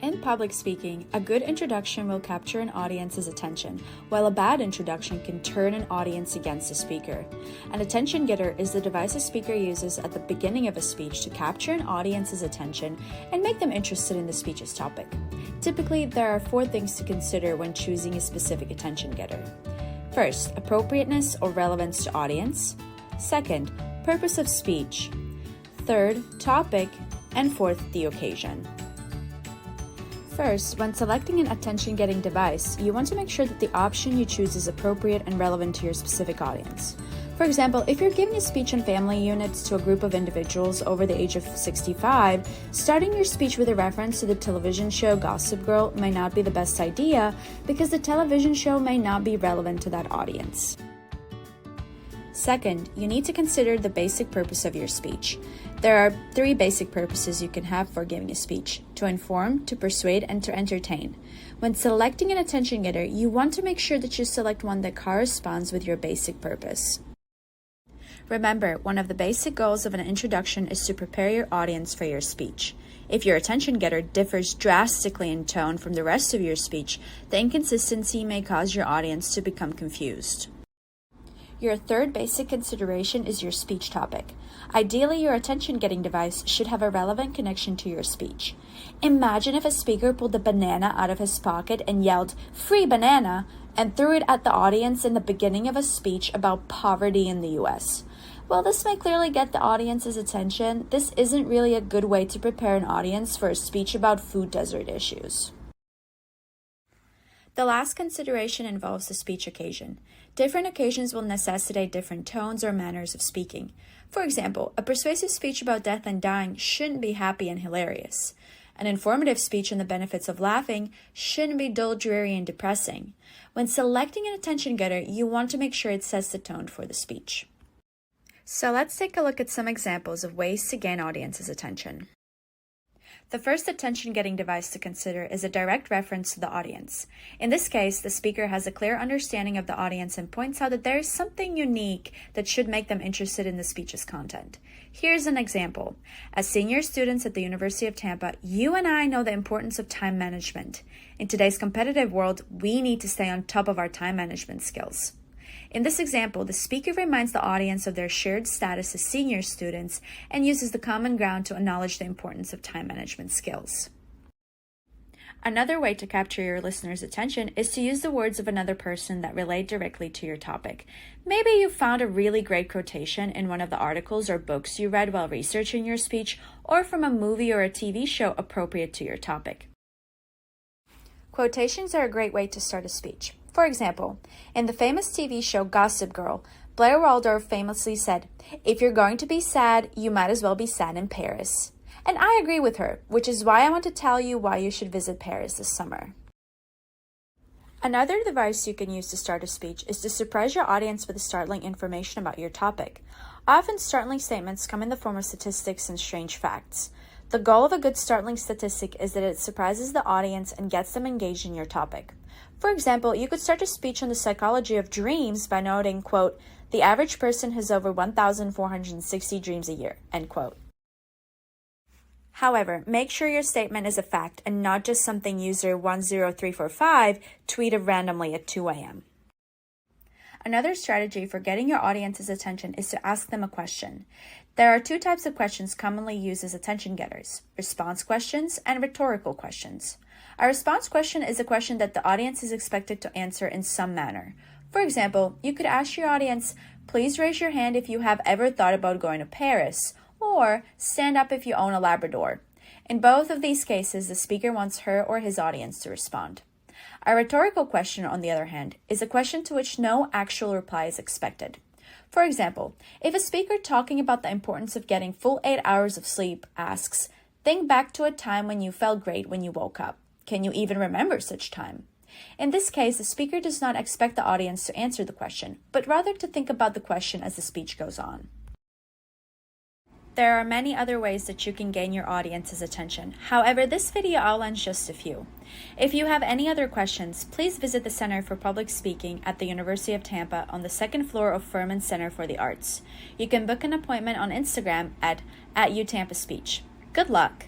In public speaking, a good introduction will capture an audience's attention, while a bad introduction can turn an audience against the speaker. An attention getter is the device a speaker uses at the beginning of a speech to capture an audience's attention and make them interested in the speech's topic. Typically, there are 4 things to consider when choosing a specific attention getter. First, appropriateness or relevance to audience. Second, purpose of speech. Third, topic. And fourth, the occasion. First, when selecting an attention-getting device, you want to make sure that the option you choose is appropriate and relevant to your specific audience. For example, if you're giving a speech on family units to a group of individuals over the age of 65, starting your speech with a reference to the television show Gossip Girl may not be the best idea because the television show may not be relevant to that audience. Second, you need to consider the basic purpose of your speech. There are 3 basic purposes you can have for giving a speech: to inform, to persuade, and to entertain. When selecting an attention getter, you want to make sure that you select one that corresponds with your basic purpose. Remember, one of the basic goals of an introduction is to prepare your audience for your speech. If your attention getter differs drastically in tone from the rest of your speech, the inconsistency may cause your audience to become confused. Your third basic consideration is your speech topic. Ideally, your attention-getting device should have a relevant connection to your speech. Imagine if a speaker pulled a banana out of his pocket and yelled, "Free banana!" and threw it at the audience in the beginning of a speech about poverty in the US. While this may clearly get the audience's attention, this isn't really a good way to prepare an audience for a speech about food desert issues. The last consideration involves the speech occasion. Different occasions will necessitate different tones or manners of speaking. For example, a persuasive speech about death and dying shouldn't be happy and hilarious. An informative speech on the benefits of laughing shouldn't be dull, dreary, and depressing. When selecting an attention getter, you want to make sure it sets the tone for the speech. So let's take a look at some examples of ways to gain audience's attention. The first attention-getting device to consider is a direct reference to the audience. In this case, the speaker has a clear understanding of the audience and points out that there is something unique that should make them interested in the speech's content. Here's an example. As senior students at the University of Tampa, you and I know the importance of time management. In today's competitive world, we need to stay on top of our time management skills. In this example, the speaker reminds the audience of their shared status as senior students and uses the common ground to acknowledge the importance of time management skills. Another way to capture your listener's attention is to use the words of another person that relate directly to your topic. Maybe you found a really great quotation in one of the articles or books you read while researching your speech, or from a movie or a TV show appropriate to your topic. Quotations are a great way to start a speech. For example, in the famous TV show Gossip Girl, Blair Waldorf famously said, "If you're going to be sad, you might as well be sad in Paris." And I agree with her, which is why I want to tell you why you should visit Paris this summer. Another device you can use to start a speech is to surprise your audience with startling information about your topic. Often startling statements come in the form of statistics and strange facts. The goal of a good startling statistic is that it surprises the audience and gets them engaged in your topic. For example, you could start a speech on the psychology of dreams by noting, quote, "The average person has over 1,460 dreams a year," end quote. However, make sure your statement is a fact and not just something user 10345 tweeted randomly at 2 a.m. Another strategy for getting your audience's attention is to ask them a question. There are 2 types of questions commonly used as attention getters: response questions and rhetorical questions. A response question is a question that the audience is expected to answer in some manner. For example, you could ask your audience, "Please raise your hand if you have ever thought about going to Paris," or "Stand up if you own a Labrador." In both of these cases, the speaker wants her or his audience to respond. A rhetorical question, on the other hand, is a question to which no actual reply is expected. For example, if a speaker talking about the importance of getting full 8 hours of sleep asks, "Think back to a time when you felt great when you woke up. Can you even remember such time?" In this case, the speaker does not expect the audience to answer the question, but rather to think about the question as the speech goes on. There are many other ways that you can gain your audience's attention. However, this video outlines just a few. If you have any other questions, please visit the Center for Public Speaking at the University of Tampa on the 2nd floor of Furman Center for the Arts. You can book an appointment on Instagram at @UTampaSpeech. Good luck!